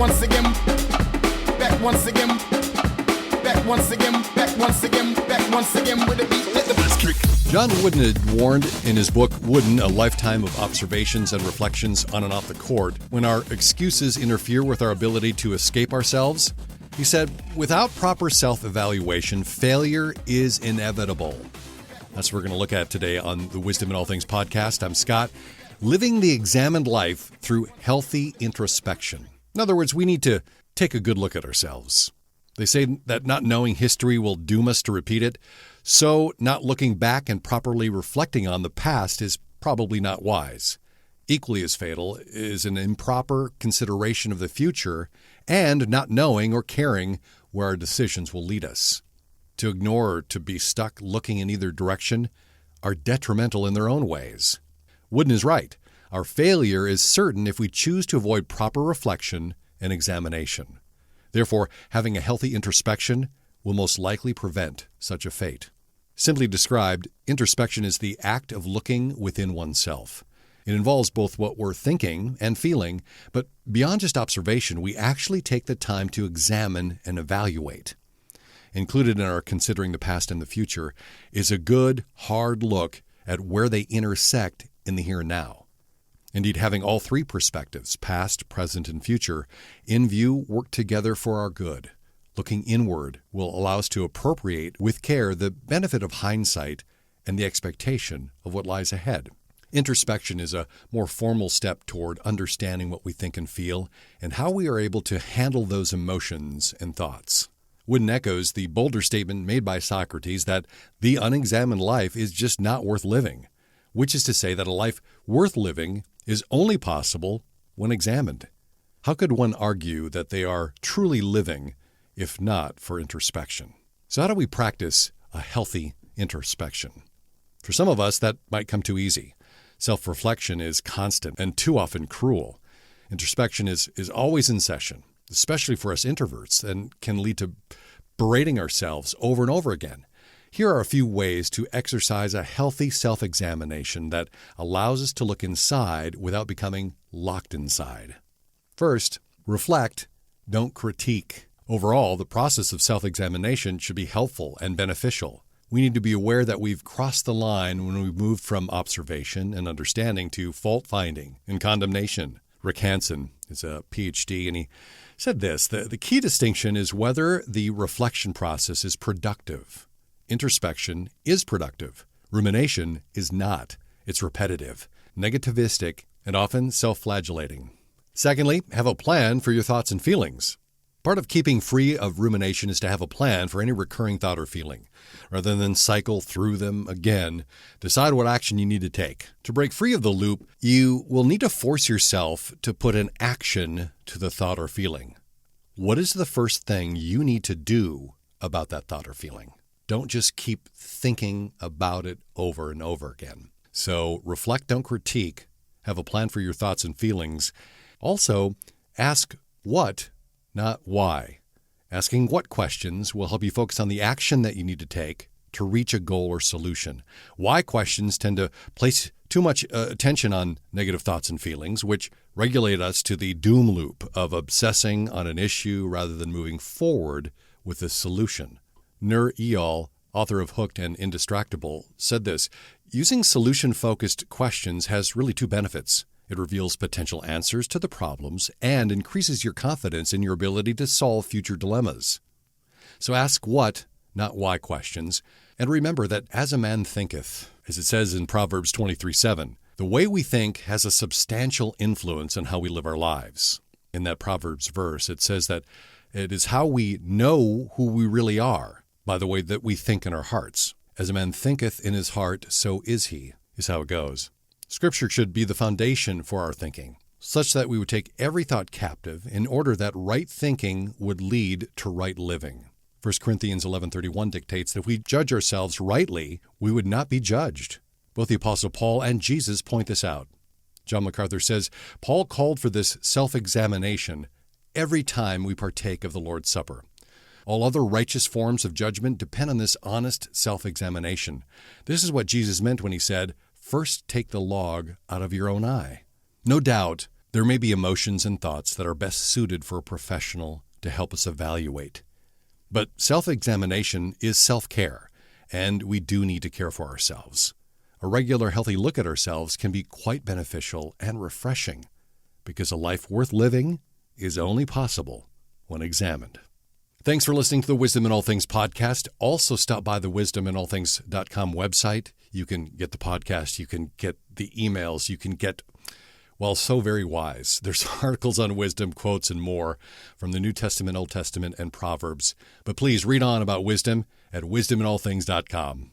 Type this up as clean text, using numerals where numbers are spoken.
once again, back once again, back once again, back once again, back once again with a beat. Let the bass kick. John Wooden had warned in his book, Wooden, A Lifetime of Observations and Reflections on and Off the Court, when our excuses interfere with our ability to escape ourselves. He said, without proper self-evaluation, failure is inevitable. That's what we're going to look at today on the Wisdom in All Things podcast. I'm Scott, living the examined life through healthy introspection. In other words, we need to take a good look at ourselves. They say that not knowing history will doom us to repeat it, so not looking back and properly reflecting on the past is probably not wise. Equally as fatal is an improper consideration of the future and not knowing or caring where our decisions will lead us. To ignore or to be stuck looking in either direction are detrimental in their own ways. Wooden is right. Our failure is certain if we choose to avoid proper reflection and examination. Therefore, having a healthy introspection will most likely prevent such a fate. Simply described, introspection is the act of looking within oneself. It involves both what we're thinking and feeling, but beyond just observation, we actually take the time to examine and evaluate. Included in our considering the past and the future is a good, hard look at where they intersect in the here and now. Indeed, having all three perspectives, past, present, and future, in view work together for our good. Looking inward will allow us to appropriate with care the benefit of hindsight and the expectation of what lies ahead. Introspection is a more formal step toward understanding what we think and feel and how we are able to handle those emotions and thoughts. Wooden echoes the bolder statement made by Socrates that the unexamined life is just not worth living, which is to say that a life worth living is only possible when examined. How could one argue that they are truly living if not for introspection? So how do we practice a healthy introspection? For some of us, that might come too easy. Self-reflection is constant and too often cruel. Introspection is always in session, especially for us introverts, and can lead to berating ourselves over and over again. Here are a few ways to exercise a healthy self-examination that allows us to look inside without becoming locked inside. First, reflect, don't critique. Overall, the process of self-examination should be helpful and beneficial. We need to be aware that we've crossed the line when we've moved from observation and understanding to fault-finding and condemnation. Rick Hansen is a PhD, and he said this, the key distinction is whether the reflection process is productive. Introspection is productive. Rumination is not. It's repetitive, negativistic, and often self-flagellating. Secondly, have a plan for your thoughts and feelings. Part of keeping free of rumination is to have a plan for any recurring thought or feeling. Rather than cycle through them again, decide what action you need to take. To break free of the loop, you will need to force yourself to put an action to the thought or feeling. What is the first thing you need to do about that thought or feeling? Don't just keep thinking about it over and over again. So reflect, don't critique. Have a plan for your thoughts and feelings. Also, ask what, not why. Asking what questions will help you focus on the action that you need to take to reach a goal or solution. Why questions tend to place too much attention on negative thoughts and feelings, which regulate us to the doom loop of obsessing on an issue rather than moving forward with a solution. Nur Eyal, author of Hooked and Indistractable, said this, using solution-focused questions has really two benefits. It reveals potential answers to the problems and increases your confidence in your ability to solve future dilemmas. So ask what, not why questions, and remember that as a man thinketh, as it says in Proverbs 23:7, the way we think has a substantial influence on how we live our lives. In that Proverbs verse, it says that it is how we know who we really are, by the way that we think in our hearts. As a man thinketh in his heart, so is he, is how it goes. Scripture should be the foundation for our thinking, such that we would take every thought captive in order that right thinking would lead to right living. 1 Corinthians 11:31 dictates that if we judge ourselves rightly, we would not be judged. Both the Apostle Paul and Jesus point this out. John MacArthur says, Paul called for this self-examination every time we partake of the Lord's Supper. All other righteous forms of judgment depend on this honest self-examination. This is what Jesus meant when he said, first take the log out of your own eye. No doubt, There may be emotions and thoughts that are best suited for a professional to help us evaluate. But self-examination is self-care, and we do need to care for ourselves. A regular healthy look at ourselves can be quite beneficial and refreshing, because a life worth living is only possible when examined. Thanks for listening to the Wisdom in All Things podcast. Also stop by the wisdominallthings.com website. You can get the podcast, you can get the emails, you can get, well, so very wise. There's articles on wisdom, quotes, and more from the New Testament, Old Testament, and Proverbs. But please read on about wisdom at wisdominallthings.com.